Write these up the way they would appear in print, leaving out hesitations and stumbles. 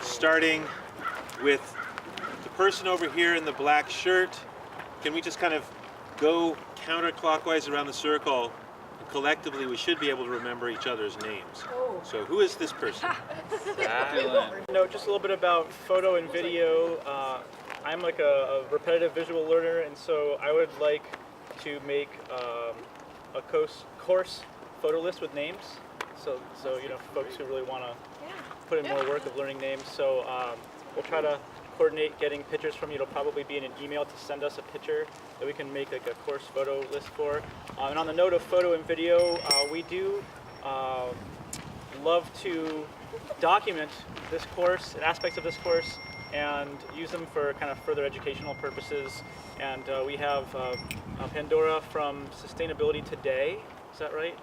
Starting with the person over here in the black shirt. Can we just kind of go counterclockwise around the circle? And collectively, we should be able to remember each other's names. So who is this person? No, just a little bit about photo and video. I'm like a repetitive visual learner, and so I would like to make a course photo list with names. So you know, folks who really want to put in more work of learning names. So we'll try to coordinate getting pictures from you. It'll probably be in an email to send us a picture that we can make like a course photo list for. And on the note of photo and video, we do love to document this course, aspects of this course, and use them for kind of further educational purposes. And we have Pandora from Sustainability Today, is that right?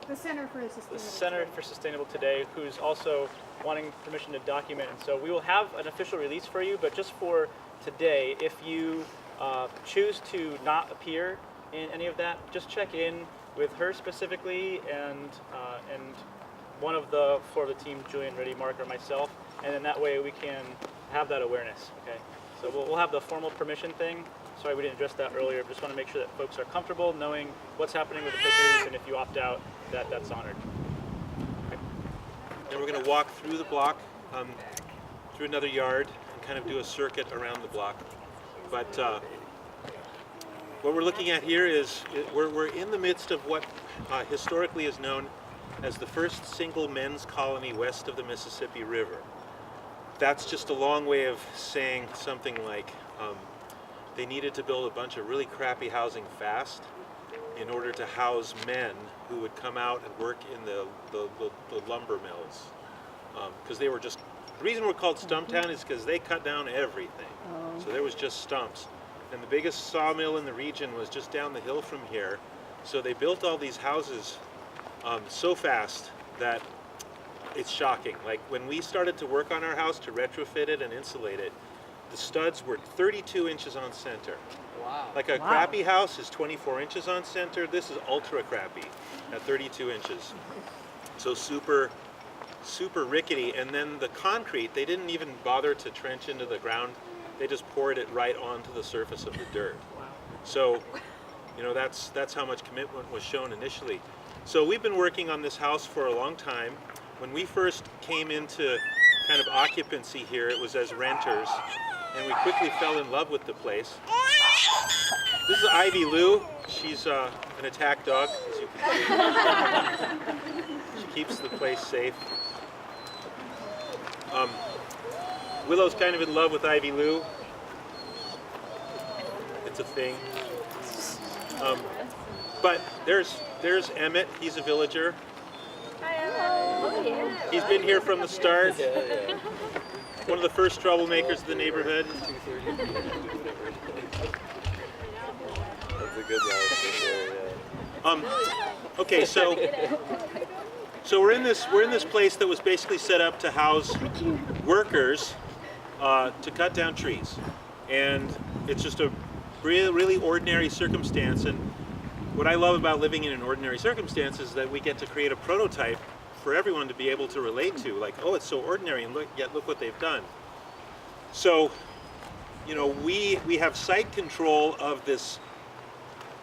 The Center for Sustainable The Center for Sustainable Today, who's also wanting permission to document. And so we will have an official release for you, but just for today, if you choose to not appear in any of that, just check in with her specifically and one of the four of the team, Julian, Reddy, Mark, or myself, and then that way we can have that awareness, okay? So we'll have the formal permission thing. Sorry we didn't address that earlier. Just want to make sure that folks are comfortable knowing what's happening with the pictures, and if you opt out, that's honored. Okay. And we're going to walk through the block, through another yard, and kind of do a circuit around the block. But what we're looking at here is we're in the midst of what historically is known as the first single men's colony west of the Mississippi River. That's just a long way of saying something like they needed to build a bunch of really crappy housing fast in order to house men who would come out and work in the lumber mills. Because they were just, the reason we're called Stumptown is because they cut down everything. So there was just stumps. And the biggest sawmill in the region was just down the hill from here. So they built all these houses so fast that it's shocking. Like when we started to work on our house to retrofit it and insulate it, the studs were 32 inches on center. Wow. Like a crappy house is 24 inches on center. This is ultra crappy at 32 inches. So super rickety. And then the concrete, they didn't even bother to trench into the ground. They just poured it right onto the surface of the dirt. Wow. So, you know, that's how much commitment was shown initially. So we've been working on this house for a long time. When we first came into kind of occupancy here, it was as renters, and we quickly fell in love with the place. This is Ivy Lou. She's an attack dog, as you can see. She keeps the place safe. Willow's kind of in love with Ivy Lou. It's a thing. But there's Emmett. He's a villager. He's been here from the start. One of the first troublemakers of the neighborhood. That's a good life for sure, yeah. Okay, so we're in this place that was basically set up to house workers to cut down trees, and it's just a really ordinary circumstance. And what I love about living in an ordinary circumstance is that we get to create a prototype for everyone to be able to relate to. Like, oh, it's so ordinary, and yet look what they've done. So, you know, we have site control of this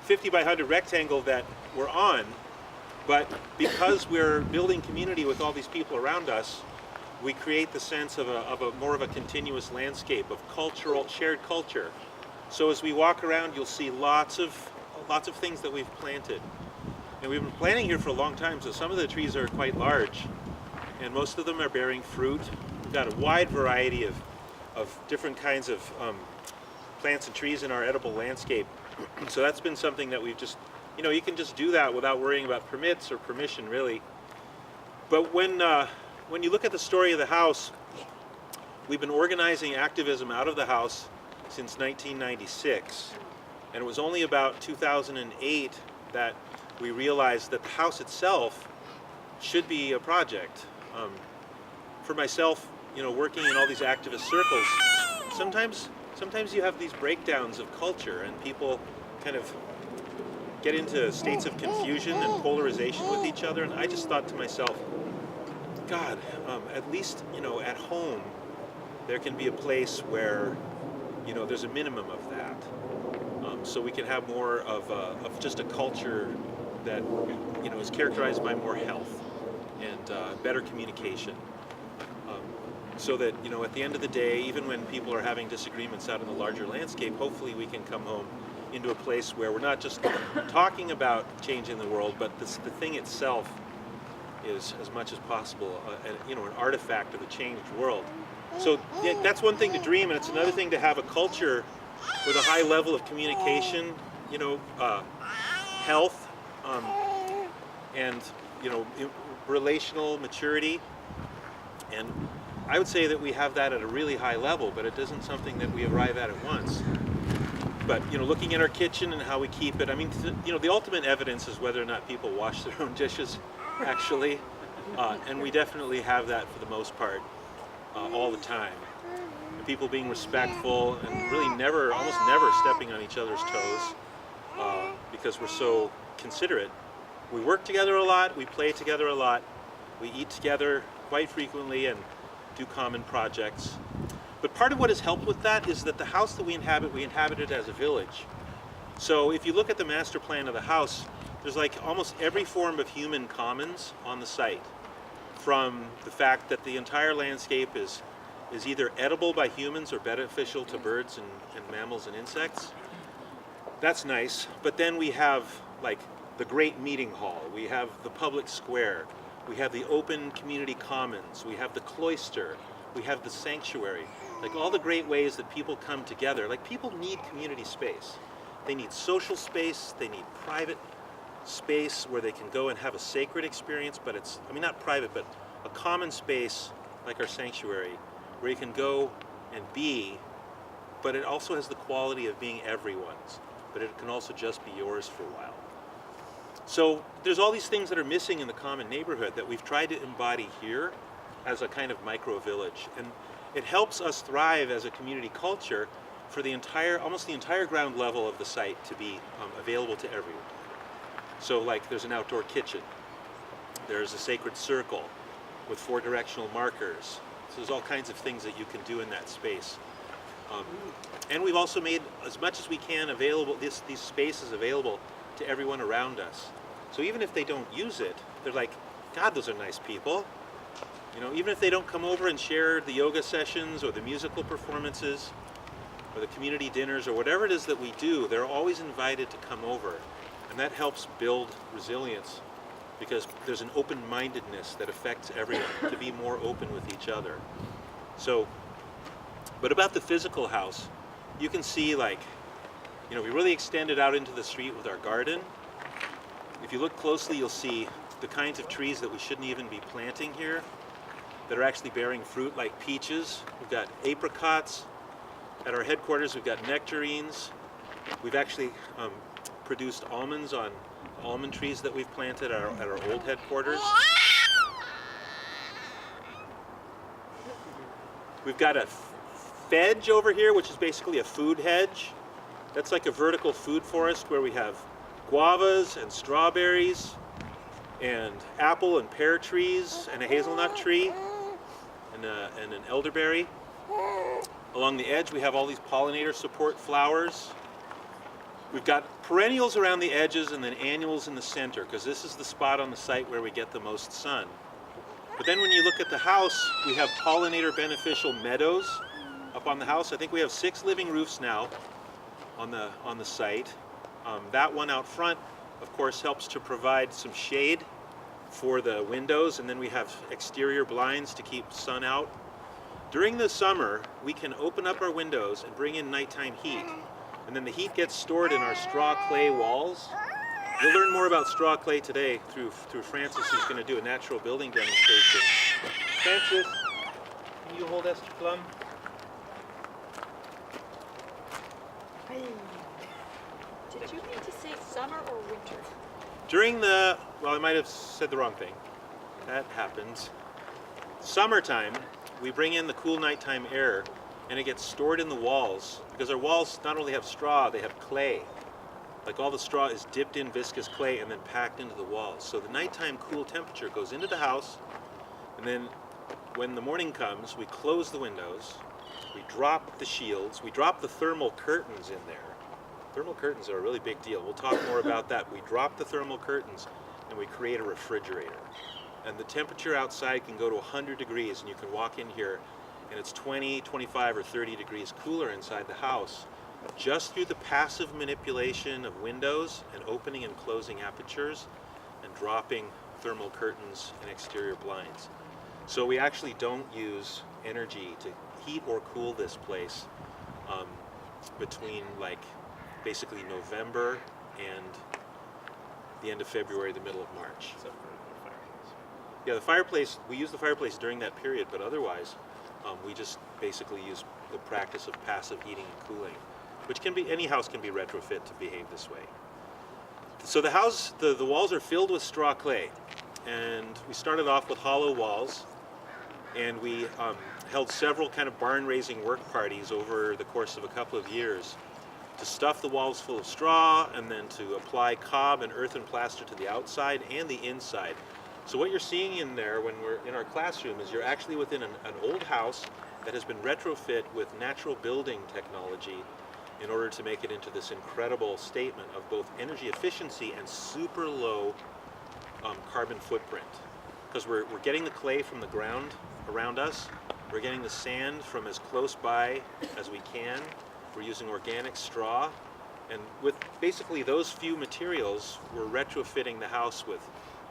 50 by 100 rectangle that we're on, but because we're building community with all these people around us, we create the sense of a more of a continuous landscape of shared culture. So as we walk around, you'll see lots of things that we've planted. And we've been planting here for a long time, so some of the trees are quite large, and most of them are bearing fruit. We've got a wide variety of different kinds of plants and trees in our edible landscape. So that's been something that we've just, you know, you can just do that without worrying about permits or permission, really. But when you look at the story of the house, we've been organizing activism out of the house since 1996. And it was only about 2008 that we realized that the house itself should be a project. For myself, you know, working in all these activist circles, sometimes you have these breakdowns of culture, and people kind of get into states of confusion and polarization with each other. And I just thought to myself, God, at least, at home, there can be a place where, there's a minimum of that. So we can have more of just a culture that, is characterized by more health and better communication. So that, at the end of the day, even when people are having disagreements out in the larger landscape, hopefully we can come home into a place where we're not just talking about changing the world, but the thing itself is, as much as possible, an artifact of a changed world. So that's one thing to dream, and it's another thing to have a culture with a high level of communication, health, and relational maturity. And I would say that we have that at a really high level, but it isn't something that we arrive at once. But looking at our kitchen and how we keep it, I mean, the ultimate evidence is whether or not people wash their own dishes, actually, and we definitely have that for the most part all the time. And people being respectful and really almost never stepping on each other's toes because we're so considerate. We work together a lot, we play together a lot, we eat together quite frequently and do common projects. But part of what has helped with that is that the house that we inhabit it as a village. So if you look at the master plan of the house, there's like almost every form of human commons on the site. From the fact that the entire landscape is either edible by humans or beneficial to birds and mammals and insects. That's nice. But then we have like the great meeting hall, we have the public square, we have the open community commons, we have the cloister, we have the sanctuary. Like all the great ways that people come together. Like people need community space. They need social space, they need private space where they can go and have a sacred experience, but not private, but a common space like our sanctuary where you can go and be, but it also has the quality of being everyone's, but it can also just be yours for a while. So there's all these things that are missing in the common neighborhood that we've tried to embody here as a kind of micro village. And it helps us thrive as a community culture for almost the entire ground level of the site to be available to everyone. So like there's an outdoor kitchen, there's a sacred circle with 4 directional markers. So there's all kinds of things that you can do in that space. And we've also made as much as we can available, these spaces available to everyone around us. So even if they don't use it, they're like, God, those are nice people. Even if they don't come over and share the yoga sessions or the musical performances or the community dinners or whatever it is that we do, they're always invited to come over. And that helps build resilience because there's an open-mindedness that affects everyone to be more open with each other. So, but about the physical house, you can see we really extended out into the street with our garden. If you look closely, you'll see the kinds of trees that we shouldn't even be planting here that are actually bearing fruit, like peaches. We've got apricots. At our headquarters, we've got nectarines. We've actually produced almonds on almond trees that we've planted at our old headquarters. We've got a hedge over here, which is basically a food hedge. That's like a vertical food forest where we have guavas and strawberries and apple and pear trees and a hazelnut tree and an elderberry. Along the edge, we have all these pollinator support flowers. We've got perennials around the edges and then annuals in the center, because this is the spot on the site where we get the most sun. But then when you look at the house, we have pollinator beneficial meadows up on the house. I think we have 6 living roofs now on the site. That one out front, of course, helps to provide some shade for the windows, and then we have exterior blinds to keep sun out. During the summer, we can open up our windows and bring in nighttime heat, and then the heat gets stored in our straw clay walls. You'll learn more about straw clay today through Francis, who's going to do a natural building demonstration. Francis, can you hold Esther Plum? Did you mean to say summer or winter? Well, I might have said the wrong thing. That happens. Summertime, we bring in the cool nighttime air, and it gets stored in the walls, because our walls not only have straw, they have clay. Like all the straw is dipped in viscous clay and then packed into the walls. So the nighttime cool temperature goes into the house, And then when the morning comes, we close the windows, we drop the shields, we drop the thermal curtains in there. Thermal curtains are a really big deal. We'll talk more about that. We drop the thermal curtains and we create a refrigerator. And the temperature outside can go to 100 degrees, and you can walk in here and it's 20, 25, or 30 degrees cooler inside the house just through the passive manipulation of windows and opening and closing apertures and dropping thermal curtains and exterior blinds. So we actually don't use energy to heat or cool this place between basically November and the end of February, the middle of March. Except for the fireplace. Yeah, the fireplace, we use the fireplace during that period, but otherwise we just basically use the practice of passive heating and cooling, which can be, any house can be retrofit to behave this way. So the house, the walls are filled with straw clay, and we started off with hollow walls, and we held several kind of barn raising work parties over the course of a couple of years to stuff the walls full of straw and then to apply cob and earthen plaster to the outside and the inside. So what you're seeing in there when we're in our classroom is you're actually within an old house that has been retrofit with natural building technology in order to make it into this incredible statement of both energy efficiency and super low carbon footprint. Because we're getting the clay from the ground around us, we're getting the sand from as close by as we can, we're using organic straw, and with basically those few materials, we're retrofitting the house with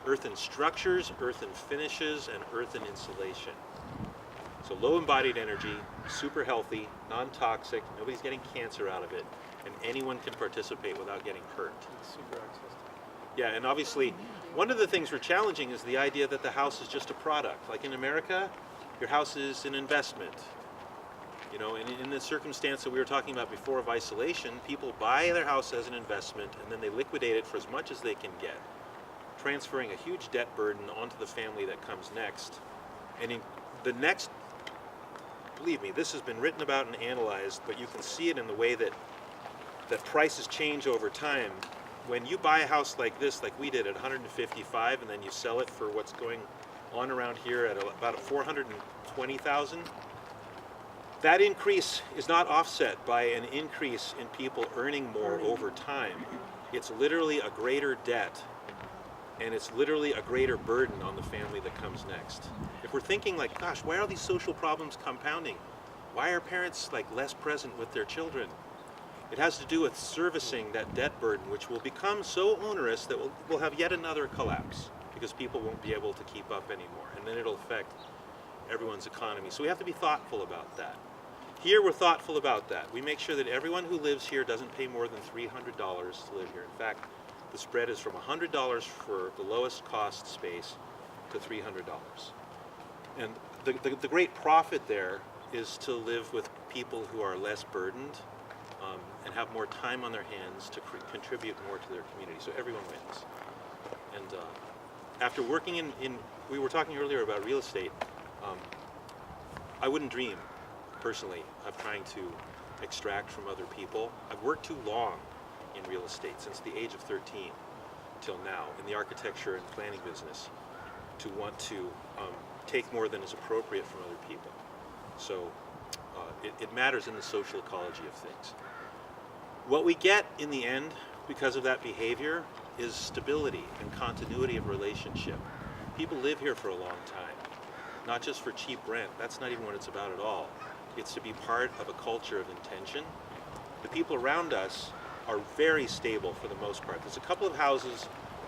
earthen structures, earthen finishes, and earthen insulation. So low embodied energy, super healthy, non-toxic, nobody's getting cancer out of it, and anyone can participate without getting hurt. It's super artistic. Yeah, and obviously, one of the things we're challenging is the idea that the house is just a product. Like in America, your house is an investment. You know, and in the circumstance that we were talking about before of isolation, people buy their house as an investment and then they liquidate it for as much as they can get, transferring a huge debt burden onto the family that comes next. And in the next, believe me, this has been written about and analyzed, but you can see it in the way that prices change over time. When you buy a house like this, like we did at 155, and then you sell it for what's going on around here at about 420,000, that increase is not offset by an increase in people earning more over time. It's literally a greater debt, and it's literally a greater burden on the family that comes next. If we're thinking like, gosh, why are these social problems compounding? Why are parents less present with their children? It has to do with servicing that debt burden, which will become so onerous that we'll have yet another collapse because people won't be able to keep up anymore, and then it'll affect everyone's economy. So we have to be thoughtful about that. Here we're thoughtful about that. We make sure that everyone who lives here doesn't pay more than $300 to live here. In fact, the spread is from $100 for the lowest cost space to $300. And the great profit there is to live with people who are less burdened and have more time on their hands to contribute more to their community. So everyone wins. And after working in, we were talking earlier about real estate, I wouldn't dream personally of trying to extract from other people. I've worked too long in real estate, since the age of 13 till now, in the architecture and planning business, to want to take more than is appropriate from other people. So it matters in the social ecology of things. What we get in the end because of that behavior is stability and continuity of relationship. People live here for a long time, not just for cheap rent. That's not even what it's about at all. It's to be part of a culture of intention. The people around us are very stable for the most part. There's a couple of houses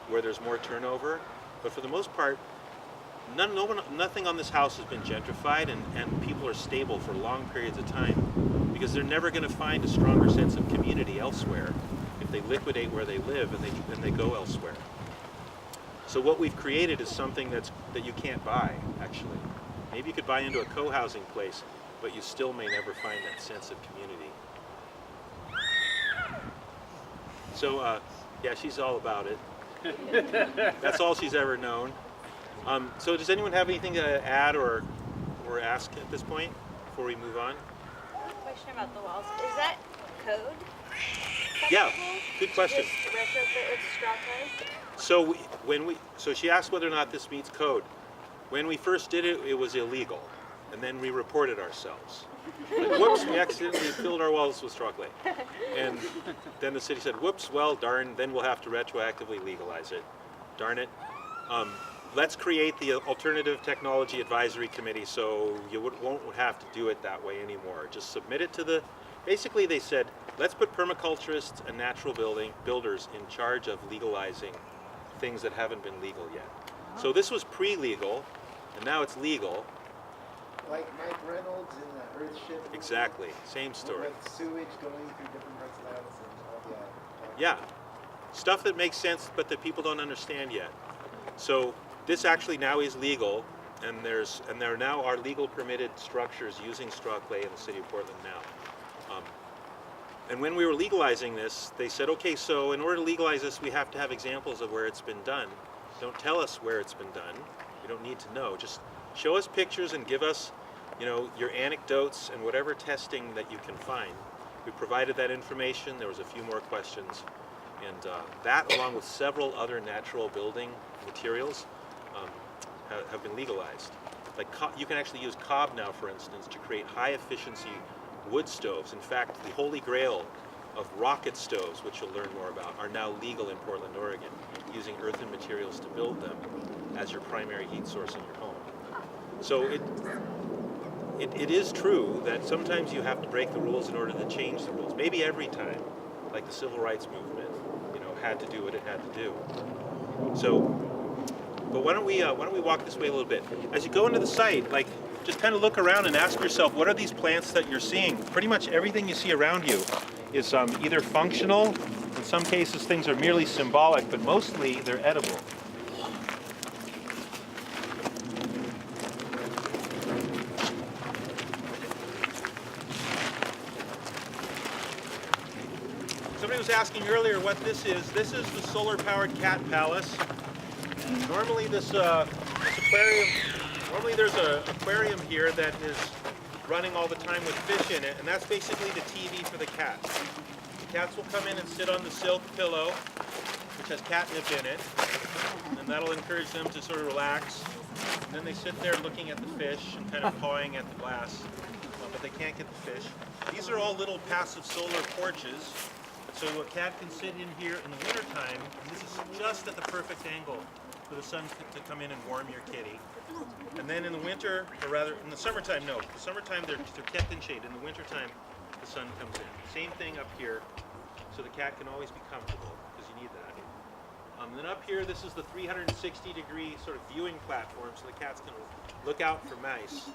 where there's more turnover, but for the most part, nothing on this house has been gentrified, and people are stable for long periods of time because they're never going to find a stronger sense of community elsewhere if they liquidate where they live and they go elsewhere. So what we've created is something that you can't buy, actually. Maybe you could buy into a co-housing place, but you still may never find that sense of community. So, yeah, she's all about it. That's all she's ever known. So does anyone have anything to add or ask at this point before we move on? Question about the walls. Is that code? Yeah, Acceptable? good question. Just retrofit with straw clay? So so she asked whether or not this meets code. When we first did it, it was illegal, and then we reported ourselves. Like, whoops, we accidentally filled our walls with straw clay. And then the city said, whoops, well, darn, then we'll have to retroactively legalize it. Darn it. Let's create the Alternative Technology Advisory Committee so you won't have to do it that way anymore. Just submit it to the, basically they said, let's put permaculturists and natural builders in charge of legalizing things that haven't been legal yet. So this was pre-legal, and now it's legal. Like Mike Reynolds in the Earthship movie, Exactly, same story. with sewage going through different parts of the house and all Yeah, stuff that makes sense but that people don't understand yet. So this actually now is legal, and there now are legal permitted structures using straw clay in the city of Portland now. And when we were legalizing this, they said, okay, so in order to legalize this, we have to have examples of where it's been done. Don't tell us where it's been done. We don't need to know. Just show us pictures and give us, you know, your anecdotes and whatever testing that you can find. We provided that information. There was a few more questions. And that, along with several other natural building materials, have been legalized. Like you can actually use cob now, for instance, to create high-efficiency wood stoves. In fact, the holy grail of rocket stoves, which you'll learn more about, are now legal in Portland, Oregon, using earthen materials to build them as your primary heat source in your home. So it is true that sometimes you have to break the rules in order to change the rules. Maybe every time, like the civil rights movement, you know, had to do what it had to do. So, but why don't we walk this way a little bit? As you go into the site, like, just kind of look around and ask yourself, what are these plants that you're seeing? Pretty much everything you see around you is either functional, in some cases things are merely symbolic, but mostly they're edible. Somebody was asking earlier what this is. This is the solar-powered cat palace. Normally this aquarium, there's an aquarium here that is running all the time with fish in it, and that's basically the TV for the cats. The cats will come in and sit on the silk pillow, which has catnip in it, and that'll encourage them to sort of relax. And then they sit there looking at the fish and kind of pawing at the glass, but they can't get the fish. These are all little passive solar porches, so a cat can sit in here in the wintertime, and this is just at the perfect angle for the sun to come in and warm your kitty. And then in the winter, or rather in the summertime, no. The summertime they're kept in shade. In the wintertime, the sun comes in. Same thing up here, so the cat can always be comfortable, because you need that. And then up here, this is the 360-degree sort of viewing platform, so the cats can look out for mice.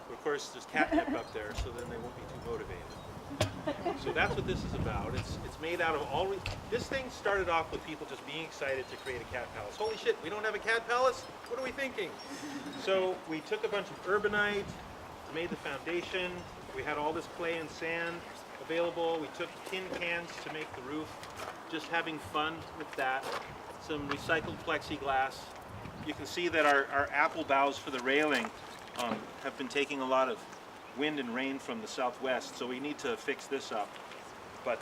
But of course, there's catnip up there, so then they won't be too motivated. So that's what this is about. It's made out of all. This thing started off with people just being excited to create a cat palace. Holy shit, we don't have a cat palace? What are we thinking? So we took a bunch of urbanite, made the foundation. We had all this clay and sand available. We took tin cans to make the roof. Just having fun with that. Some recycled plexiglass. You can see that our apple boughs for the railing have been taking a lot of wind and rain from the southwest, so we need to fix this up. But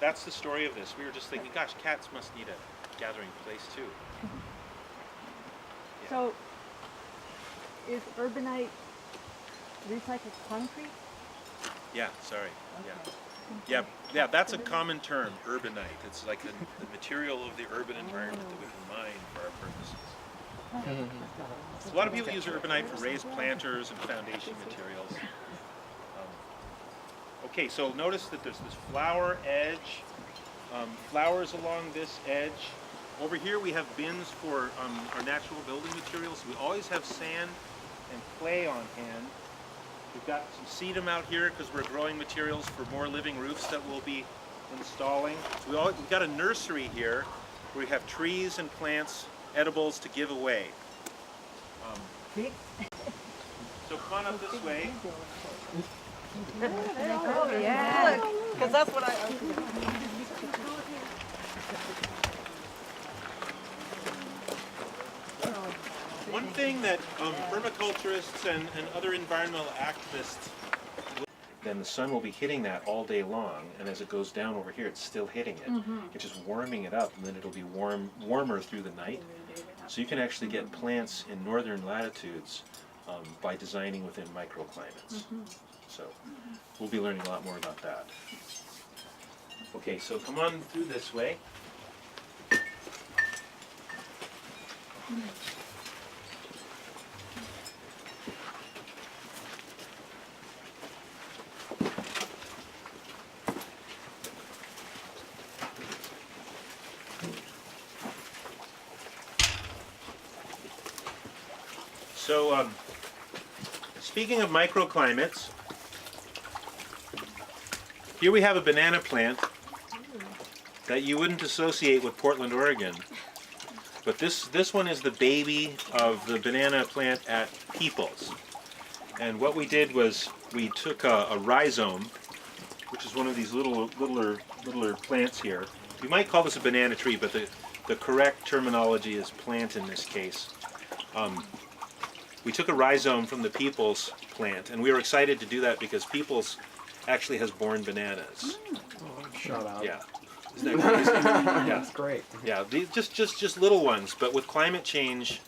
that's the story of this. We were just thinking, gosh, cats must need a gathering place too. Yeah. So, is urbanite recycled concrete? Yeah, sorry. Yeah, that's a common term, urbanite. It's like the material of the urban environment that we can mine for our purposes. A lot of people use urbanite for raised planters and foundation materials. Okay, so notice that there's this flower edge, flowers along this edge. Over here we have bins for our natural building materials. We always have sand and clay on hand. We've got some sedum out here because we're growing materials for more living roofs that we'll be installing. So we've got a nursery here where we have trees and plants, edibles to give away. So come on up this way. Oh, yeah. Because that's what One thing that permaculturists and other environmental activists, then the sun will be hitting that all day long, and as it goes down over here, it's still hitting it. It's just warming it up, and then it'll be warmer through the night. So you can actually get plants in northern latitudes by designing within microclimates. So we'll be learning a lot more about that. Okay, so come on through this way. So, speaking of microclimates, here we have a banana plant that you wouldn't associate with Portland, Oregon. But this one is the baby of the banana plant at Peoples. And what we did was we took a rhizome, which is one of these littler plants here. You might call this a banana tree, but the correct terminology is plant in this case. We took a rhizome from the Peoples plant, and we were excited to do that because Peoples actually has borne bananas. Shut up. Yeah. Isn't that crazy? Yeah. That's great. Yeah, just little ones, but with climate change,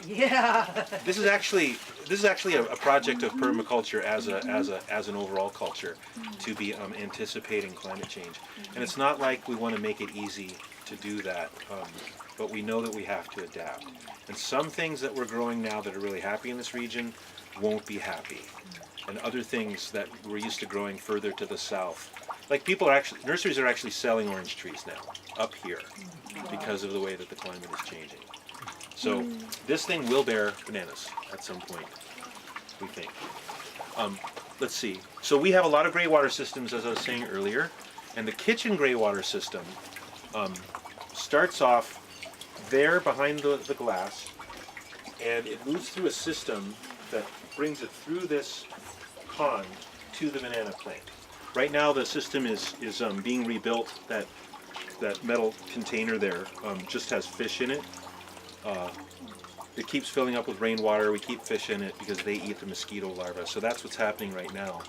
Yeah. this is actually a project of permaculture as an overall culture to be anticipating climate change, and it's not like we want to make it easy to do that, but we know that we have to adapt. And some things that we're growing now that are really happy in this region won't be happy, and other things that we're used to growing further to the south. Like nurseries are actually selling orange trees now up here because of the way that the climate is changing. So this thing will bear bananas at some point, we think. Let's see. So we have a lot of greywater systems, as I was saying earlier, and the kitchen greywater system starts off there behind the glass, and it moves through a system that brings it through this pond to the banana plant. Right now the system is being rebuilt. That metal container there just has fish in it. It keeps filling up with rainwater. We keep fish in it because they eat the mosquito larvae. So that's what's happening right now.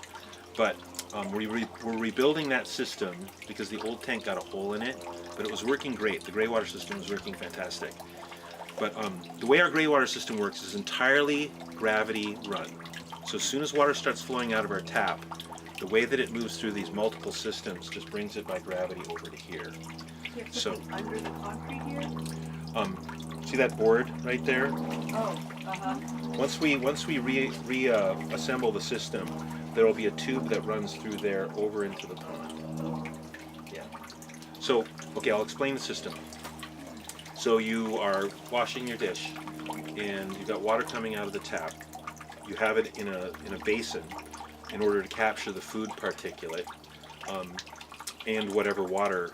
But we're rebuilding that system because the old tank got a hole in it, but it was working great. The greywater system was working fantastic. But the way our greywater system works is entirely gravity run. So as soon as water starts flowing out of our tap, the way that it moves through these multiple systems just brings it by gravity over to here. So Under the concrete here? see that board right there? Oh, Once we reassemble the system, there will be a tube that runs through there over into the pond. Yeah. So, okay, I'll explain the system. So you are washing your dish, and you've got water coming out of the tap. You have it in a basin in order to capture the food particulate and whatever water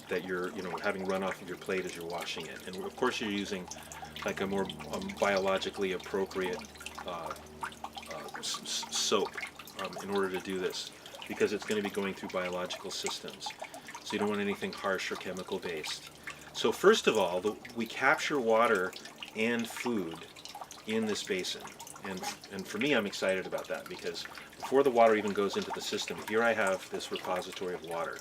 that you're having run off of your plate as you're washing it. And of course you're using like a more biologically appropriate soap in order to do this, because it's going to be going through biological systems. So you don't want anything harsh or chemical based. So first of all, we capture water and food in this basin. And for me, I'm excited about that because before the water even goes into the system, here I have this repository of water.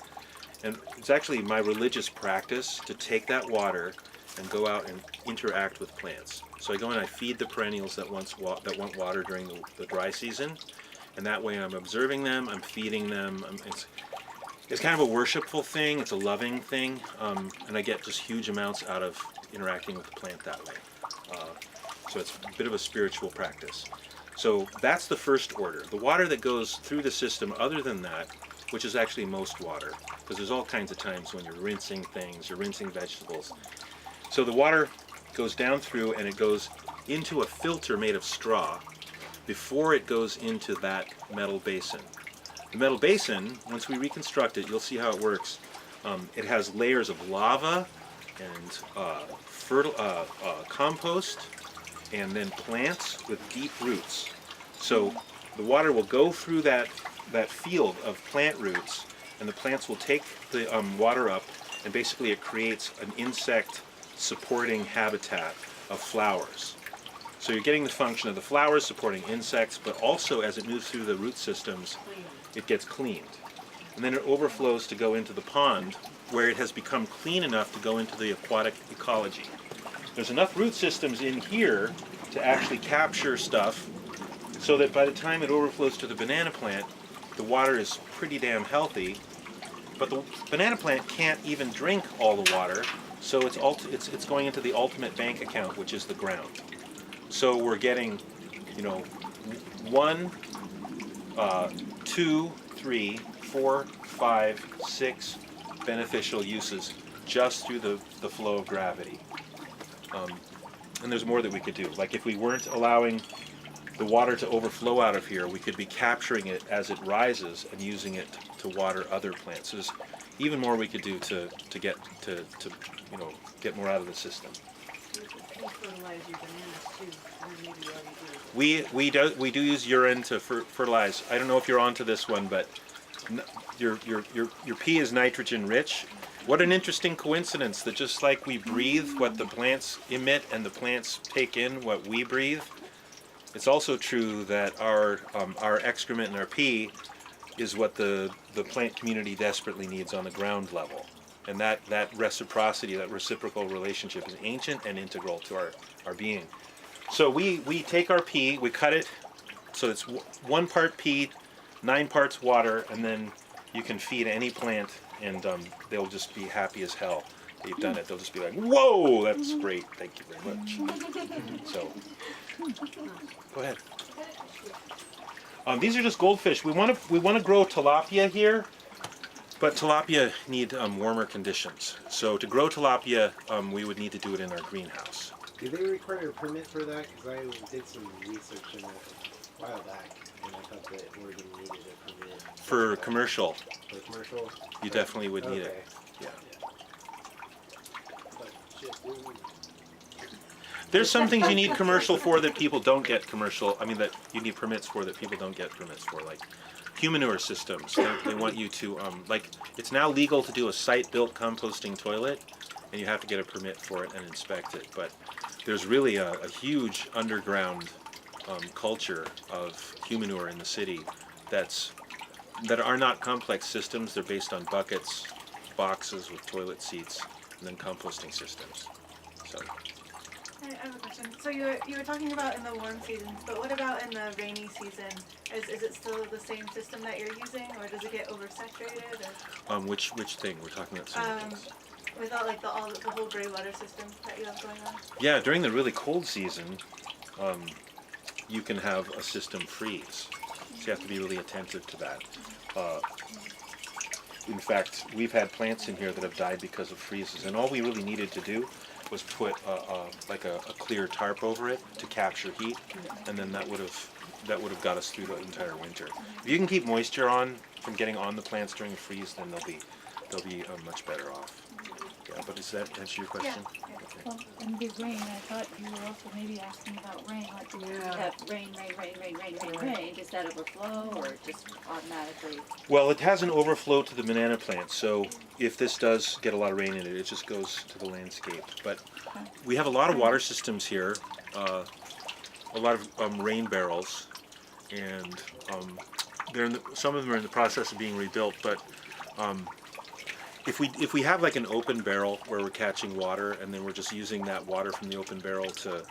And it's actually my religious practice to take that water and go out and interact with plants. So I go and I feed the perennials that want water during the dry season, and that way I'm observing them, I'm feeding them. It's kind of a worshipful thing, it's a loving thing, and I get just huge amounts out of interacting with the plant that way. So it's a bit of a spiritual practice. So that's the first order. The water that goes through the system other than that, which is actually most water, because there's all kinds of times when you're rinsing things, you're rinsing vegetables. So the water goes down through and it goes into a filter made of straw before it goes into that metal basin. The metal basin, once we reconstruct it, you'll see how it works. It has layers of lava and compost, and then plants with deep roots. So the water will go through that field of plant roots, and the plants will take the water up, and basically it creates an insect supporting habitat of flowers. So you're getting the function of the flowers supporting insects, but also as it moves through the root systems, it gets cleaned. And then it overflows to go into the pond, where it has become clean enough to go into the aquatic ecology. there's enough root systems in here to actually capture stuff so that by the time it overflows to the banana plant, the water is pretty damn healthy. But the banana plant can't even drink all the water, so it's going into the ultimate bank account, which is the ground. So we're getting, you know, 1, 2, 3, 4, 5, 6 beneficial uses just through the flow of gravity. And there's more that we could do. Like if we weren't allowing the water to overflow out of here, we could be capturing it as it rises and using it to water other plants. So there's even more we could do to get you know, get more out of the system. You fertilize your bananas too, or maybe you already do. We do use urine to fertilize. I don't know if you're onto this one, but your pee is nitrogen rich. What an interesting coincidence that just like we breathe what the plants emit and the plants take in what we breathe, it's also true that our excrement and our pee is what the plant community desperately needs on the ground level. And that reciprocity, that reciprocal relationship is ancient and integral to our being. So we take our pee, we cut it so it's 1 part pee, 9 parts water, and then you can feed any plant and they'll just be happy as hell that you've done it. They'll just be like, whoa, that's great, thank you very much. So, go ahead. These are just goldfish. We want to grow tilapia here, but tilapia need warmer conditions. So to grow tilapia, we would need to do it in our greenhouse. Do they require a permit for that? Because I did some research on that a while back, and I thought that Oregon needed a permit. For commercial, For commercial? you definitely would need Okay. it. Yeah. There's some things you need commercial for that people don't get commercial. I mean, that you need permits for that people don't get permits for, like humanure systems. They want you to, like, it's now legal to do a site-built composting toilet, and you have to get a permit for it and inspect it. But there's really a huge underground culture of humanure in the city that are not complex systems. They're based on buckets, boxes with toilet seats, and then composting systems. So. I have a question. So you were talking about in the warm seasons, but what about in the rainy season? Is it still the same system that you're using, or does it get oversaturated? Or? Which thing? We're talking about some things. Without like the whole greywater system that you have going on? Yeah, during the really cold season, you can have a system freeze. So you have to be really attentive to that. In fact, we've had plants in here that have died because of freezes, and all we really needed to do was put like a clear tarp over it to capture heat, and then that would have got us through the entire winter. If you can keep moisture on from getting on the plants during a freeze, then they'll be much better off. Yeah, but does that answer your question? Yeah. Okay. Well, and the rain, I thought you were also maybe asking about rain, like that rain, does that overflow or just automatically? Well, it has an overflow to the banana plant, so if this does get a lot of rain in it, it just goes to the landscape. But we have a lot of water systems here, a lot of rain barrels, and some of them are in the process of being rebuilt. But if we have like an open barrel where we're catching water, and then we're just using that water from the open barrel to,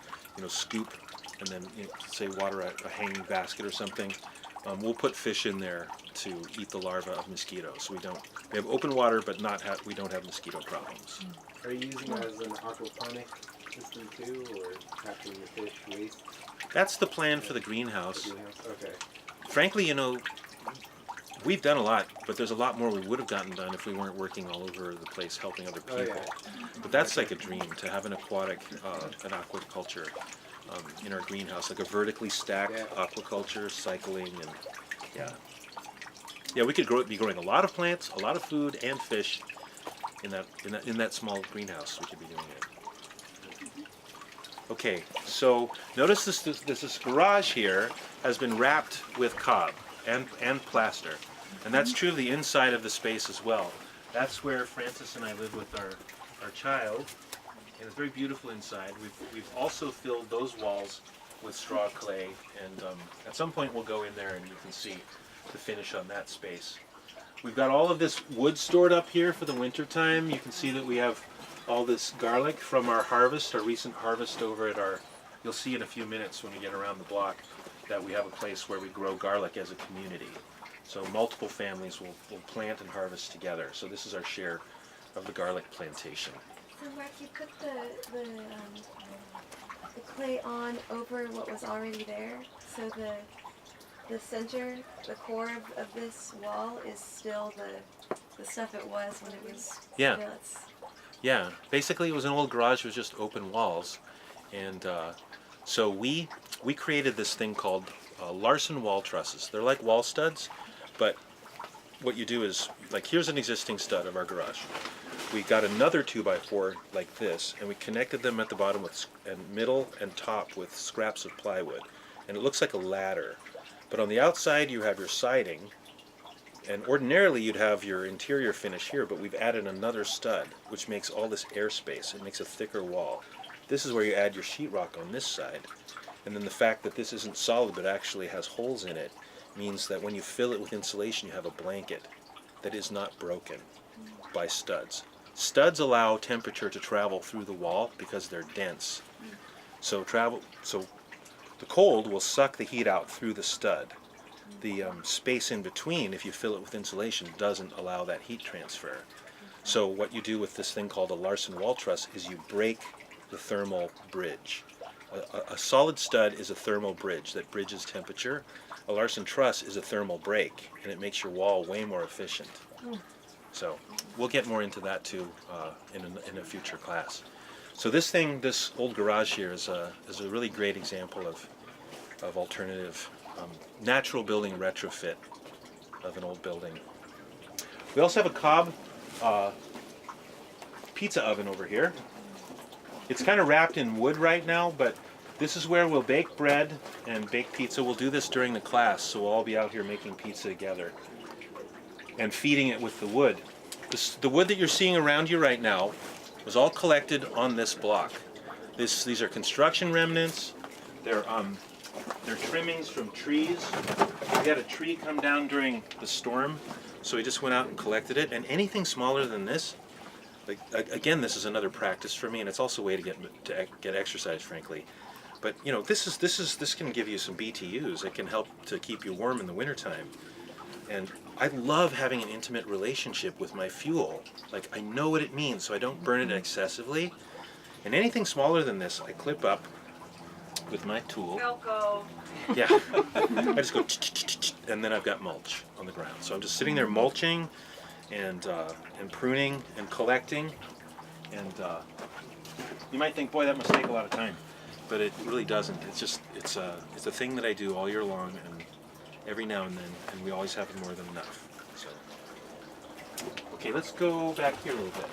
scoop, and then say water a hanging basket or something, we'll put fish in there to eat the larvae of mosquitoes. So we have open water, but we don't have mosquito problems. Are you using that as an aquaponic system too, or capturing the fish waste? That's the plan for the greenhouse. Okay. Frankly, we've done a lot, but there's a lot more we would have gotten done if we weren't working all over the place helping other people. Oh, yeah. But that's like a dream, to have an aquaculture in our greenhouse, like a vertically stacked aquaculture, cycling, and yeah, we could be growing a lot of plants, a lot of food, and fish in that small greenhouse. We could be doing it. Okay, so notice this garage here has been wrapped with cob and plaster, and that's true of the inside of the space as well. That's where Francis and I live with our child, and it's very beautiful inside. We've also filled those walls with straw clay, and at some point we'll go in there and you can see the finish on that space. We've got all of this wood stored up here for the winter time. You can see that we have all this garlic from our harvest, our recent harvest over at our, you'll see in a few minutes when we get around the block that we have a place where we grow garlic as a community. So multiple families will plant and harvest together. So this is our share of the garlic plantation. So Mark, you put the clay on over what was already there. So the center, the core of this wall is still the stuff it was when it was. Yeah. You know, it's, Yeah, basically it was an old garage with just open walls, and so we created this thing called Larson wall trusses. They're like wall studs, but what you do is, like, here's an existing stud of our garage. We got another 2x4 like this, and we connected them at the bottom with and middle and top with scraps of plywood, and it looks like a ladder. But on the outside you have your siding, and ordinarily you'd have your interior finish here, but we've added another stud, which makes all this airspace. It makes a thicker wall. This is where you add your sheetrock on this side, and then the fact that this isn't solid but actually has holes in it means that when you fill it with insulation, you have a blanket that is not broken by studs. Studs allow temperature to travel through the wall because they're dense. So the cold will suck the heat out through the stud. The space in between, if you fill it with insulation, doesn't allow that heat transfer. So what you do with this thing called a Larson wall truss is you break the thermal bridge. A solid stud is a thermal bridge that bridges temperature. A Larson truss is a thermal break, and it makes your wall way more efficient. So we'll get more into that too in a future class. So this old garage here is a really great example of alternative natural building retrofit of an old building. We also have a Cobb pizza oven over here. It's kind of wrapped in wood right now, but this is where we'll bake bread and bake pizza. We'll do this during the class, so we'll all be out here making pizza together and feeding it with the wood. The wood that you're seeing around you right now was all collected on this block. These are construction remnants. They're trimmings from trees. We had a tree come down during the storm, so we just went out and collected it. And anything smaller than this, like, again, this is another practice for me, and it's also a way to get exercise, frankly. But you know, this can give you some BTUs. It can help to keep you warm in the wintertime. And I love having an intimate relationship with my fuel. Like, I know what it means, so I don't burn it excessively. And anything smaller than this, I clip up with my tool. Velcro. Yeah, I just go, and then I've got mulch on the ground. So I'm just sitting there mulching and pruning and collecting. And you might think, boy, that must take a lot of time, but it really doesn't. It's a thing that I do all year long, and every now and then, and we always have more than enough. So, okay, let's go back here a little bit.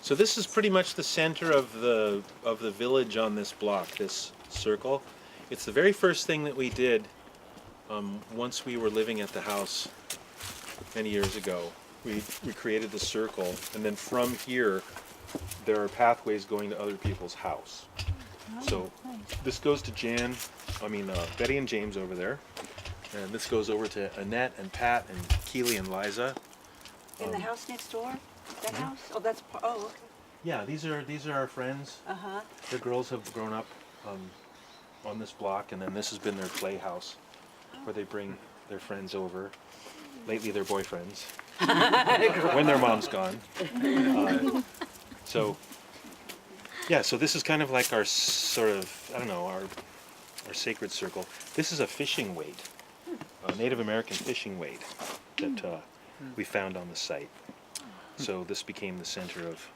So this is pretty much the center of the village on this block, this circle. It's the very first thing that we did once we were living at the house many years ago. We created the circle, and then from here there are pathways going to other people's house. So this goes to Betty and James over there, and this goes over to Annette and Pat and Keely and Liza. In the house next door? That house? Oh, that's, okay. Yeah, these are our friends. Uh-huh. The girls have grown up on this block, and then this has been their playhouse, where they bring their friends over. Lately, their boyfriends, when their mom's gone. So this is kind of like our sort of, I don't know, our sacred circle. This is a fishing weight, a Native American fishing weight that we found on the site. So this became the center of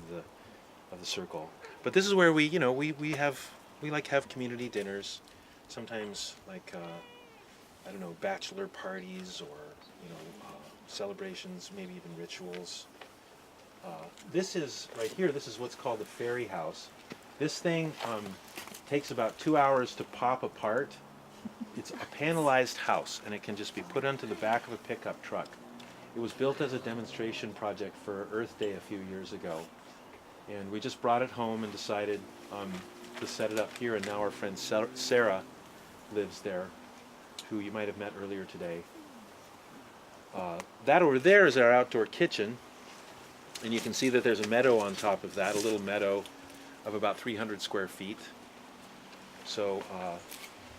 the circle. But this is where we like have community dinners, sometimes like I don't know, bachelor parties or celebrations, maybe even rituals. This is right here. This is what's called the fairy house. This thing takes about 2 hours to pop apart. It's a panelized house, and it can just be put onto the back of a pickup truck. It was built as a demonstration project for Earth Day a few years ago, and we just brought it home and decided to set it up here, and now our friend Sarah lives there, who you might have met earlier today. That over there is our outdoor kitchen, and you can see that there's a meadow on top of that, a little meadow of about 300 square feet. So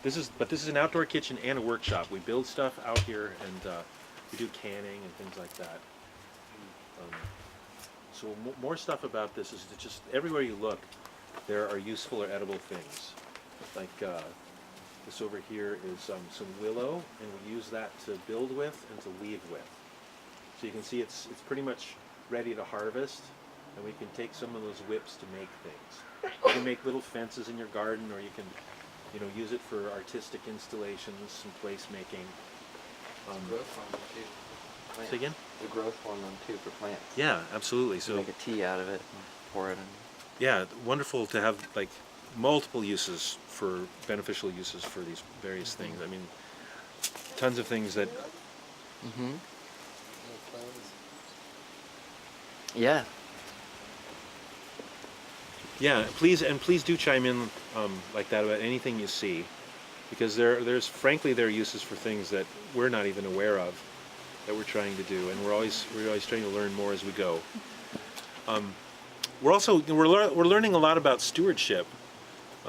this is an outdoor kitchen and a workshop. We build stuff out here, and we do canning and things like that. So more stuff about this is just everywhere you look, there are useful or edible things. Like this over here is some willow, and we use that to build with and to weave with. So you can see it's pretty much ready to harvest, and we can take some of those whips to make things. You can make little fences in your garden, or you can, use it for artistic installations, some placemaking. Growth hormone too. Plants. Say again? The growth hormone too for plants. Yeah, absolutely. So Make a tea out of it and pour it in. yeah, wonderful to have like multiple uses for beneficial uses for these various things. I mean, tons of things that. Mm-hmm. Yeah. Yeah, please do chime in like that about anything you see, because there's frankly there are uses for things that we're not even aware of that we're trying to do, and we're always trying to learn more as we go. We're learning a lot about stewardship.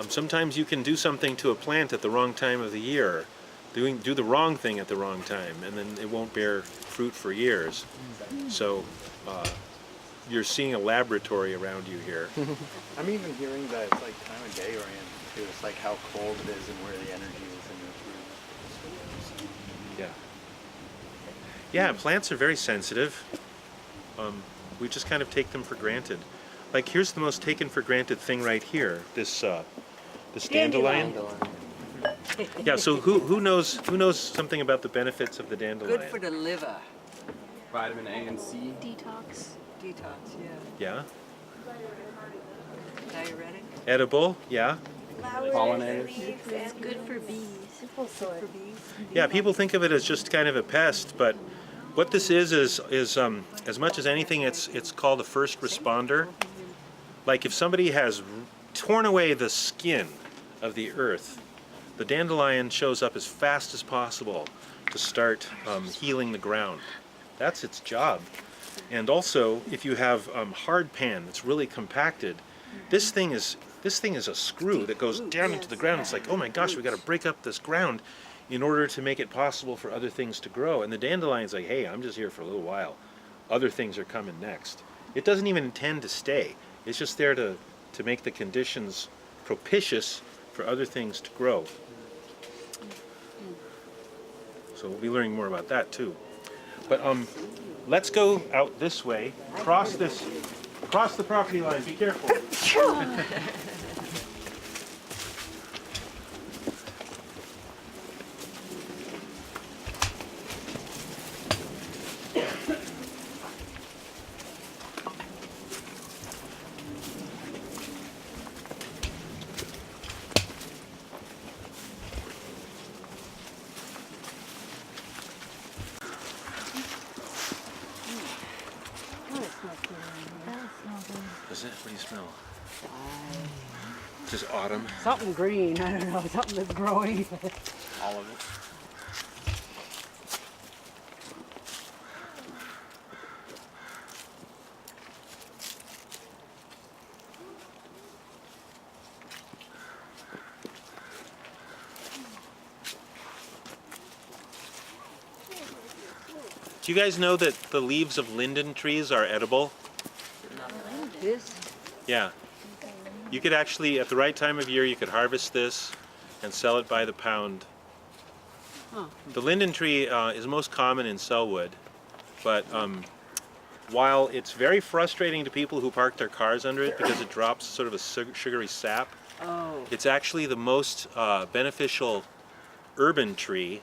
Sometimes you can do something to a plant at the wrong time of the year, do the wrong thing at the wrong time, and then it won't bear fruit for years. So you're seeing a laboratory around you here. I'm even hearing that it's like time of day oriented too. It's like how cold it is and where the energy is in the room. Yeah. Yeah, plants are very sensitive. We just kind of take them for granted. Like here's the most taken for granted thing right here. This dandelion. Yeah. So who knows something about the benefits of the dandelion? Good for the liver. Vitamin A and C. Detox. Detox, Yeah. Diuretic. Edible. Yeah. Pollinators. It's good for bees. For bees. Yeah. People think of it as just kind of a pest, but what this is as much as anything, it's called a first responder. Like if somebody has torn away the skin of the earth, the dandelion shows up as fast as possible to start healing the ground. That's its job. And also, if you have hard pan that's really compacted, this thing is a screw that goes down into the ground. It's like, oh my gosh, we got to break up this ground in order to make it possible for other things to grow. And the dandelion's like, hey, I'm just here for a little while. Other things are coming next. It doesn't even intend to stay. It's just there to make the conditions propitious for other things to grow. So we'll be learning more about that too. But let's go out this way, cross the property line. Be careful. Is it? What do you smell? Just autumn. Something green, I don't know, something that's growing. All of it. Do you guys know that the leaves of linden trees are edible? This? Yeah. You could actually, at the right time of year, you could harvest this and sell it by the pound. Huh. The linden tree is most common in Selwood, but while it's very frustrating to people who park their cars under it because it drops sort of a sugary sap, it's actually the most beneficial urban tree,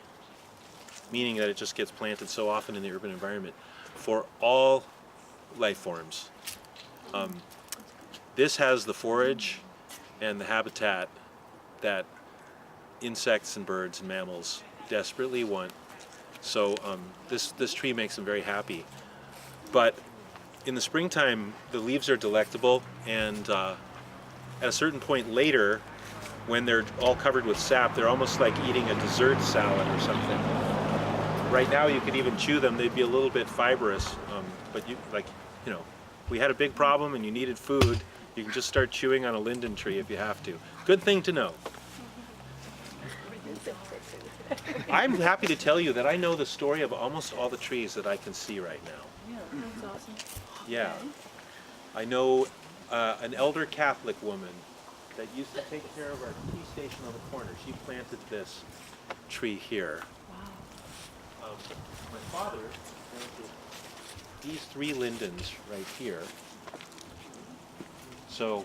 meaning that it just gets planted so often in the urban environment, for all life forms. This has the forage and the habitat that insects and birds and mammals desperately want. So this tree makes them very happy. But in the springtime, the leaves are delectable, and at a certain point later, when they're all covered with sap, they're almost like eating a dessert salad or something. Right now, you could even chew them; they'd be a little bit fibrous. But we had a big problem, and you needed food. You can just start chewing on a linden tree if you have to. Good thing to know. I'm happy to tell you that I know the story of almost all the trees that I can see right now. Yeah, that's awesome. Yeah. I know an elder Catholic woman that used to take care of our tea station on the corner. She planted this tree here. Wow. My father planted these 3 lindens right here. So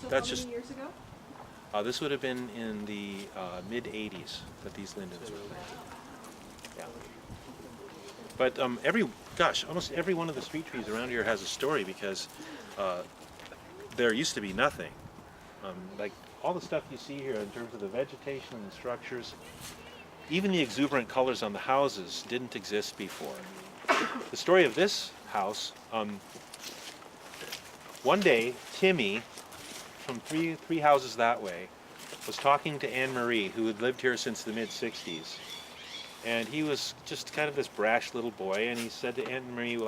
that's how just... many years ago? This would have been in the mid-'80s that these lindens were planted. Yeah. But almost every one of the street trees around here has a story, because there used to be nothing. Like all the stuff you see here in terms of the vegetation and the structures, even the exuberant colors on the houses didn't exist before. The story of this house, one day Timmy, from three houses that way, was talking to Anne Marie, who had lived here since the mid-'60s. And he was just kind of this brash little boy, and he said to Anne Marie,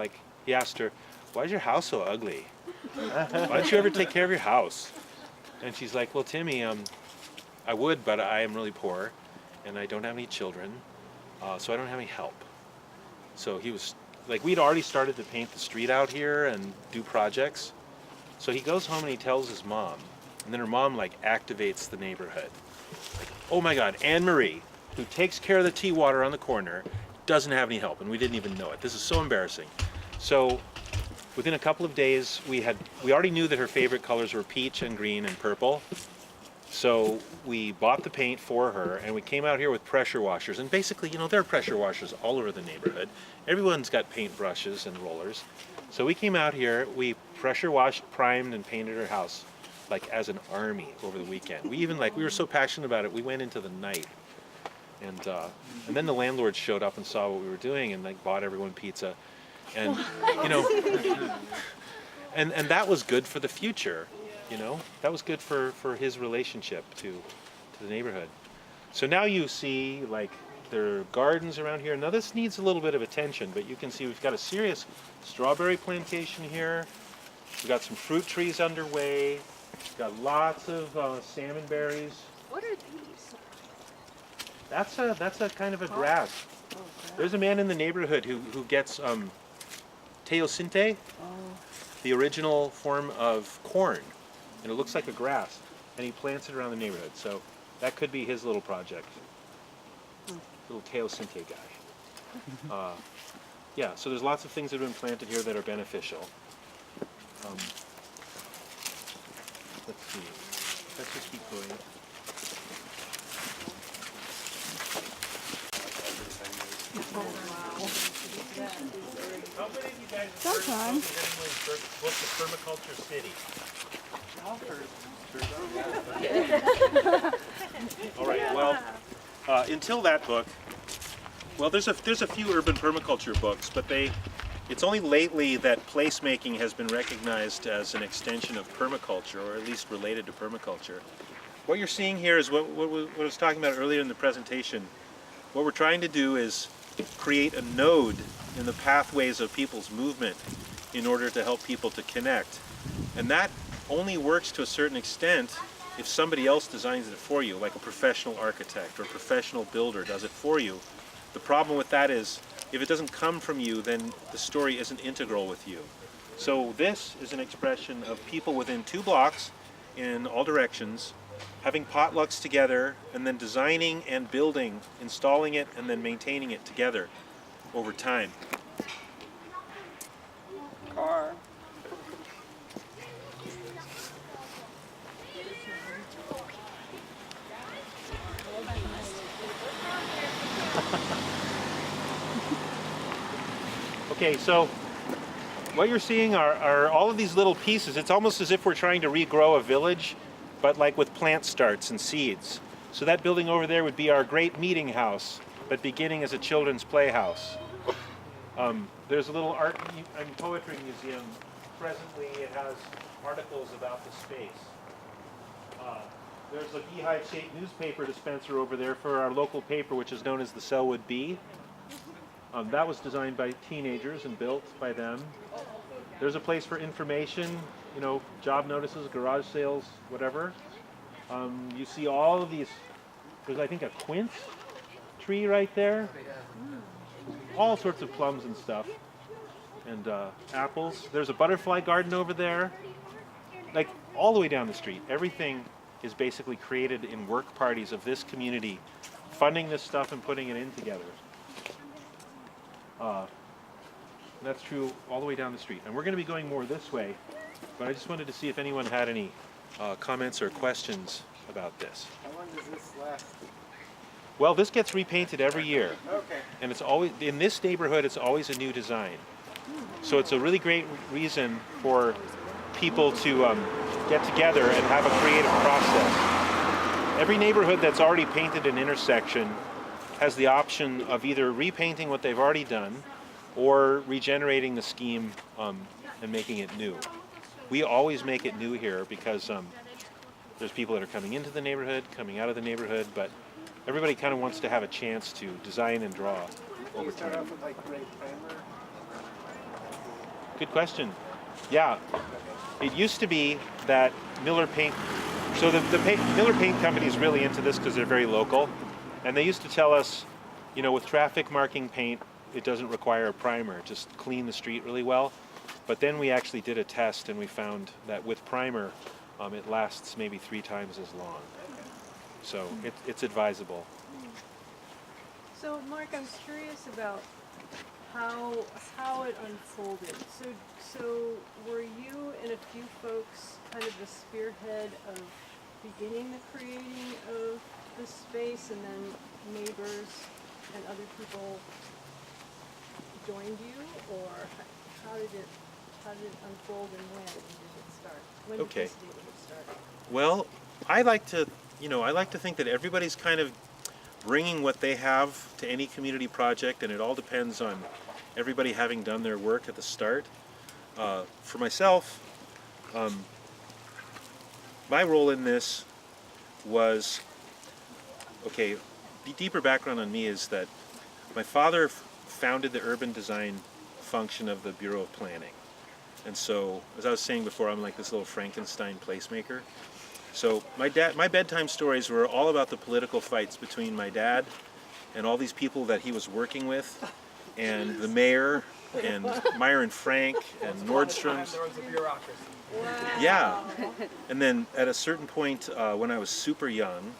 he asked her, "Why is your house so ugly? Why don't you ever take care of your house?" And she's like, "Well, Timmy, I would, but I am really poor, and I don't have any children, so I don't have any help." So he was, we'd already started to paint the street out here and do projects. So he goes home and he tells his mom, and then her mom activates the neighborhood. Oh my God, Anne Marie, who takes care of the tea water on the corner, doesn't have any help, and we didn't even know it. This is so embarrassing. So within a couple of days, we already knew that her favorite colors were peach and green and purple. So we bought the paint for her, and we came out here with pressure washers. And basically, there are pressure washers all over the neighborhood. Everyone's got paint brushes and rollers. So we came out here, we pressure washed, primed, and painted her house as an army over the weekend. We even we were so passionate about it, we went into the night. And then the landlord showed up and saw what we were doing and bought everyone pizza. And and that was good for the future, That was good for his relationship to the neighborhood. So now you see there are gardens around here. Now this needs a little bit of attention, but you can see we've got a serious strawberry plantation here. We've got some fruit trees underway. We've got lots of salmon berries. What are these? That's a kind of a grass. There's a man in the neighborhood who gets teosinte, the original form of corn, and it looks like a grass, and he plants it around the neighborhood. So that could be his little project. Little teosinte guy. Yeah, so there's lots of things that have been planted here that are beneficial. Let's see. Let's just keep going. How many of you guys have heard of book, The Permaculture City? All right, well, until that book, there's a few urban permaculture books, but it's only lately that placemaking has been recognized as an extension of permaculture, or at least related to permaculture. What you're seeing here is what I was talking about earlier in the presentation. What we're trying to do is create a node in the pathways of people's movement in order to help people to connect. And that only works to a certain extent if somebody else designs it for you, like a professional architect or a professional builder does it for you. The problem with that is, if it doesn't come from you, then the story isn't integral with you. So this is an expression of people within 2 blocks in all directions, having potlucks together, and then designing and building, installing it, and then maintaining it together over time. Car. Okay, so what you're seeing are all of these little pieces. It's almost as if we're trying to regrow a village but like with plant starts and seeds. So that building over there would be our great meeting house, but beginning as a children's playhouse. There's a little art and poetry museum. Presently, it has articles about the space. There's a beehive-shaped newspaper dispenser over there for our local paper, which is known as the Selwood Bee. That was designed by teenagers and built by them. There's a place for information, you know, job notices, garage sales, whatever. You see all of these. There's, I think, a quince tree right there. All sorts of plums and stuff. And apples. There's a butterfly garden over there. Like, all the way down the street. Everything is basically created in work parties of this community, funding this stuff and putting it in together. That's true all the way down the street. And we're going to be going more this way, but I just wanted to see if anyone had any comments or questions about this. How long does this last? Well, this gets repainted every year. Okay. And it's always, in this neighborhood, it's always a new design. So it's a really great reason for people to get together and have a creative process. Every neighborhood that's already painted an intersection has the option of either repainting what they've already done or regenerating the scheme and making it new. We always make it new here because there's people that are coming into the neighborhood, coming out of the neighborhood, but everybody kind of wants to have a chance to design and draw over Start time. off with like gray primer. Good question. Yeah, it used to be that Miller Paint, so the Miller Paint Company is really into this because they're very local, and they used to tell us, you know, with traffic marking paint, it doesn't require a primer, just clean the street really well. But then we actually did a test and we found that with primer, it lasts maybe 3 times as long. So it's advisable. So Mark, I'm curious about how it unfolded. So were you and a few folks kind of the spearhead of beginning the creating of the space, and then neighbors and other people joined you, or how did it unfold, and when did it start? When did Okay. this neighborhood start? Well, I like to think that everybody's kind of bringing what they have to any community project, and it all depends on everybody having done their work at the start. For myself, my role in this was, okay, the deeper background on me is that my father founded the urban design function of the Bureau of Planning. And so, as I was saying before, I'm like this little Frankenstein placemaker. So my bedtime stories were all about the political fights between my dad and all these people that he was working with, and the mayor, and Meyer and Frank, and Nordstrom's. There was a bureaucracy. Yeah. And then at a certain point, when I was super young,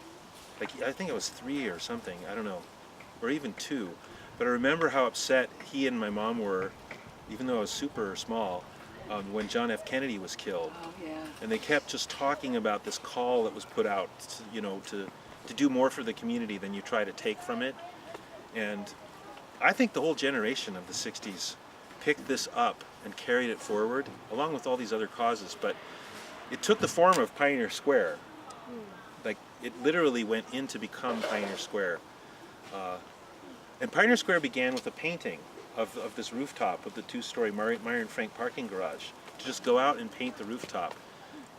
like I think I was 3 or something, I don't know, or even 2, but I remember how upset he and my mom were, even though I was super small, when John F. Kennedy was killed. Oh, yeah. And they kept just talking about this call that was put out, to do more for the community than you try to take from it. And I think the whole generation of the 60s picked this up and carried it forward, along with all these other causes. But it took the form of Pioneer Square. Like, it literally went in to become Pioneer Square. And Pioneer Square began with a painting of this rooftop of the 2-story Meyer and Frank parking garage, to just go out and paint the rooftop.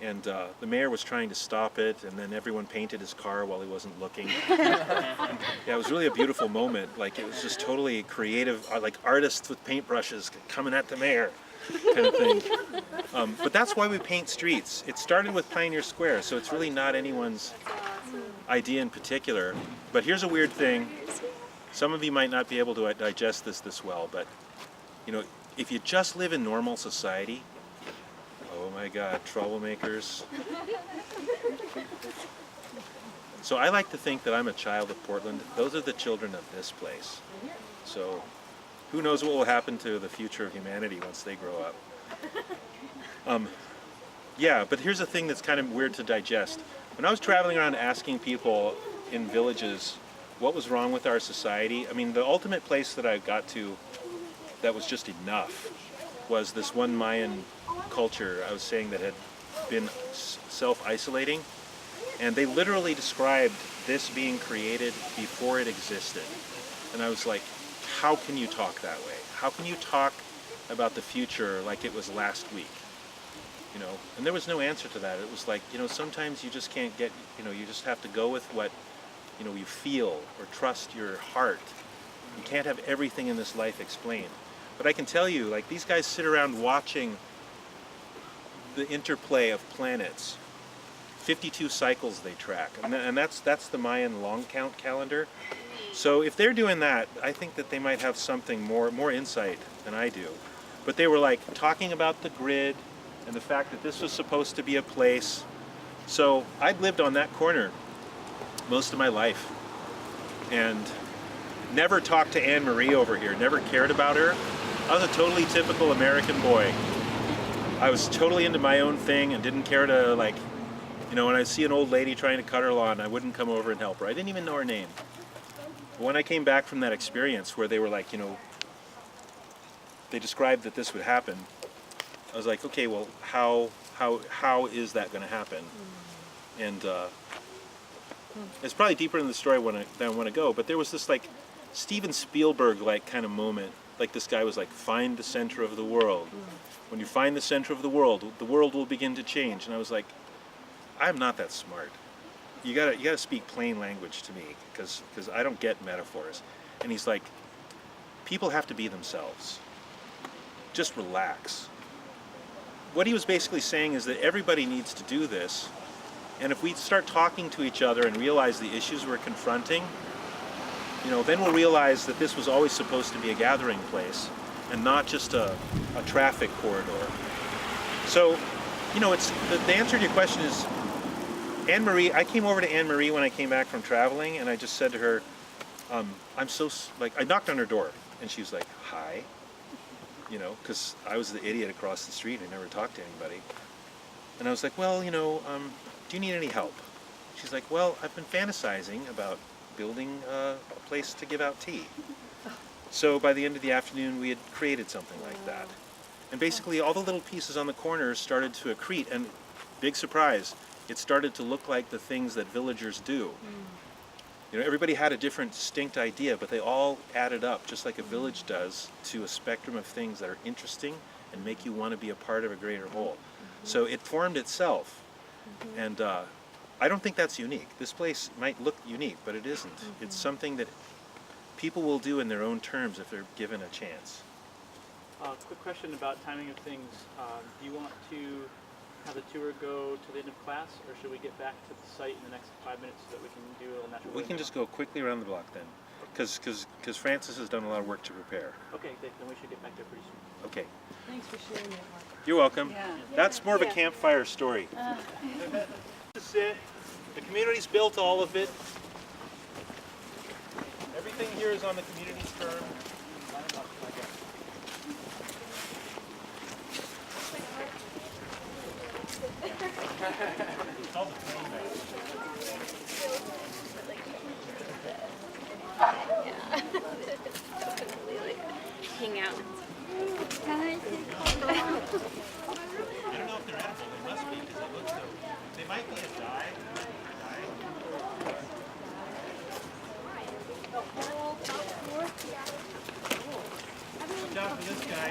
And the mayor was trying to stop it, and then everyone painted his car while he wasn't looking. Yeah, it was really a beautiful moment. Like, it was just totally creative, like artists with paintbrushes coming at the mayor kind of thing. But that's why we paint streets. It started with Pioneer Square, so it's really not anyone's idea in particular. But here's a weird thing. Some of you might not be able to digest this well, but if you just live in normal society, oh my God, troublemakers. So I like to think that I'm a child of Portland. Those are the children of this place. So who knows what will happen to the future of humanity once they grow up. Yeah, but here's a thing that's kind of weird to digest. When I was traveling around asking people in villages what was wrong with our society, I mean, the ultimate place that I got to that was just enough was this one Mayan culture I was saying that had been self-isolating. And they literally described this being created before it existed. And I was like, how can you talk that way? How can you talk about the future like it was last week? You know, and there was no answer to that. It was like, you know, sometimes you just can't get, you know, you just have to go with what, you know, you feel or trust your heart. You can't have everything in this life explained. But I can tell you, like, these guys sit around watching the interplay of planets. 52 cycles they track, and that's the Mayan long count calendar. So if they're doing that, I think that they might have something more insight than I do. But they were like talking about the grid and the fact that this was supposed to be a place. So I'd lived on that corner most of my life and never talked to Anne Marie over here, never cared about her. I was a totally typical American boy. I was totally into my own thing and didn't care to, like, you know, when I see an old lady trying to cut her lawn, I wouldn't come over and help her. I didn't even know her name. But when I came back from that experience where they were like, you know, they described that this would happen, I was like, okay, well, how is that going to happen? And it's probably deeper in the story than I want to go, but there was this like Steven Spielberg-like kind of moment. Like this guy was like, find the center of the world. When you find the center of the world will begin to change. And I was like, I'm not that smart. You gotta speak plain language to me, because I don't get metaphors. And he's like, people have to be themselves. Just relax. What he was basically saying is that everybody needs to do this, and if we start talking to each other and realize the issues we're confronting, you know, then we'll realize that this was always supposed to be a gathering place and not just a traffic corridor. So, you know, it's the answer to your question is, Anne Marie, I came over to Anne Marie when I came back from traveling, and I just said to her, I'm so, like, I knocked on her door, and she was like, hi, you know, because I was the idiot across the street. I never talked to anybody. And I was like, well, you know, do you need any help? She's like, well, I've been fantasizing about building a place to give out tea. So by the end of the afternoon, we had created something like that. And basically all the little pieces on the corners started to accrete, and big surprise, it started to look like the things that villagers do. You know, everybody had a different distinct idea, but they all added up, just like a village does, to a spectrum of things that are interesting and make you want to be a part of a greater whole. So it formed itself. And I don't think that's unique. This place might look unique, but it isn't. It's something that people will do in their own terms if they're given a chance. Quick question about timing of things. Do you want to have the tour go to the end of class, or should we get back to the site in the next 5 minutes so that we can do a little natural? We can just go quickly around the block then, because Francis has done a lot of work to prepare. Okay, then we should get back there pretty soon. Okay. Thanks for sharing that, Mark. You're welcome. Yeah. That's more of a campfire story. This is it. The community's built all of it. Everything here is on the community's terms. It's called the plane bag. Hang out. I don't know if they're edible. They must be, because it looks so. They might be a dye. Watch out for this guy.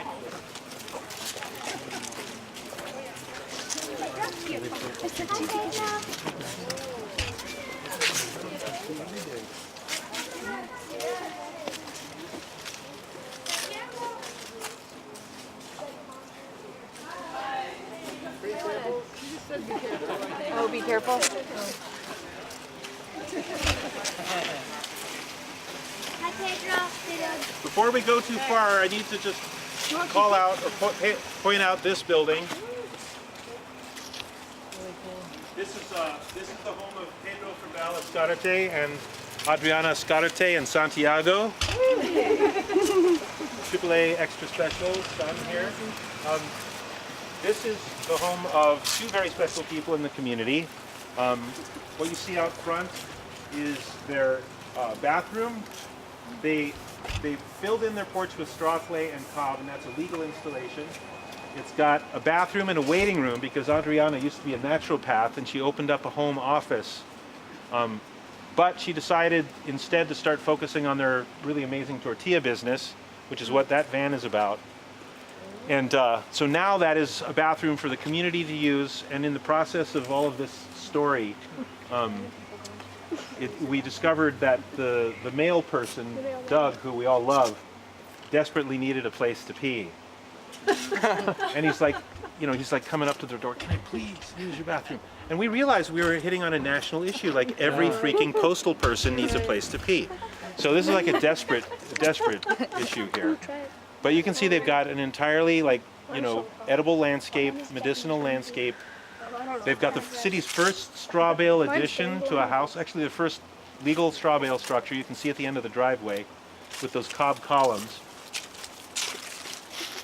Oh, be careful. Before we go too far, I need to just call out or point out this building. This is the home of Pedro Fergal Escarate and Adriana Escarate and Santiago. AAA extra special done here. This is the home of two very special people in the community. What you see out front is their bathroom. They filled in their porch with straw clay and cob, and that's a legal installation. It's got a bathroom and a waiting room because Adriana used to be a naturopath and she opened up a home office. But she decided instead to start focusing on their really amazing tortilla business, which is what that van is about. And so now that is a bathroom for the community to use, and in the process of all of this story, we discovered that the male person, Doug, who we all love, desperately needed a place to pee. And he's like, you know, he's like coming up to their door, can I please use your bathroom? And we realized we were hitting on a national issue, like every freaking postal person needs a place to pee. So this is like a desperate issue here. But you can see they've got an entirely, like, you know, edible landscape, medicinal landscape. They've got the city's first straw bale addition to a house, actually the first legal straw bale structure you can see at the end of the driveway with those cob columns.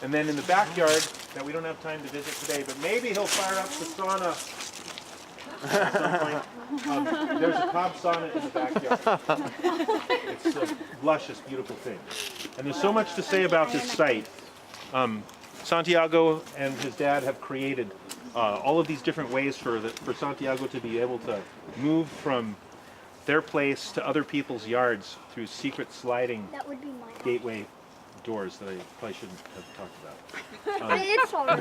And then in the backyard, that we don't have time to visit today, but maybe he'll fire up the sauna at some point. There's a cob sauna in the backyard. It's a luscious, beautiful thing. And there's so much to say about this site. Santiago and his dad have created all of these different ways for Santiago to be able to move from their place to other people's yards through secret sliding gateway doors that I probably shouldn't have talked about. It's alright.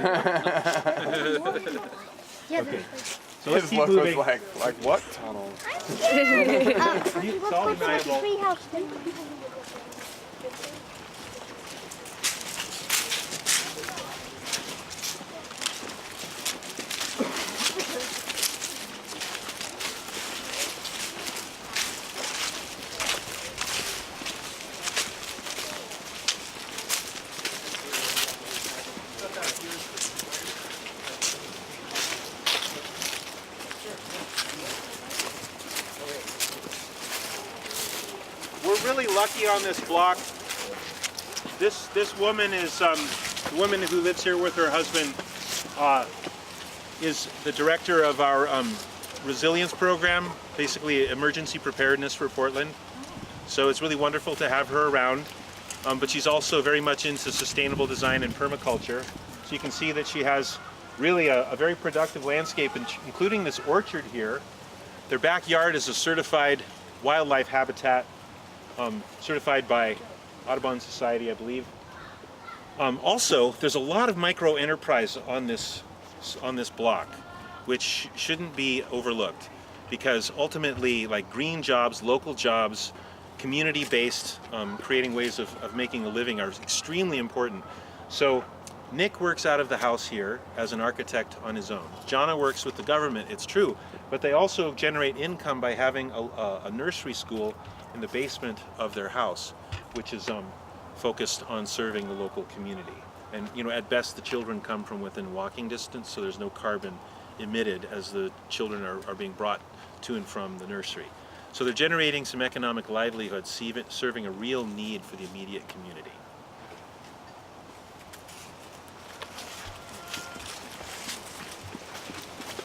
Okay, so let's His keep look moving. was like what tunnel? It's all deniable. We're really lucky on this block. This woman is the woman who lives here with her husband is the director of our resilience program, basically emergency preparedness for Portland. So it's really wonderful to have her around. But she's also very much into sustainable design and permaculture. So you can see that she has really a very productive landscape, including this orchard here. Their backyard is a certified wildlife habitat, certified by Audubon Society, I believe. Also, there's a lot of micro enterprise on this block, which shouldn't be overlooked, because ultimately, like green jobs, local jobs, community-based, creating ways of making a living are extremely important. So Nick works out of the house here as an architect on his own. Jana works with the government, it's true, but they also generate income by having a nursery school in the basement of their house, which is focused on serving the local community. And you know, at best the children come from within walking distance, so there's no carbon emitted as the children are being brought to and from the nursery. So they're generating some economic livelihood, serving a real need for the immediate community.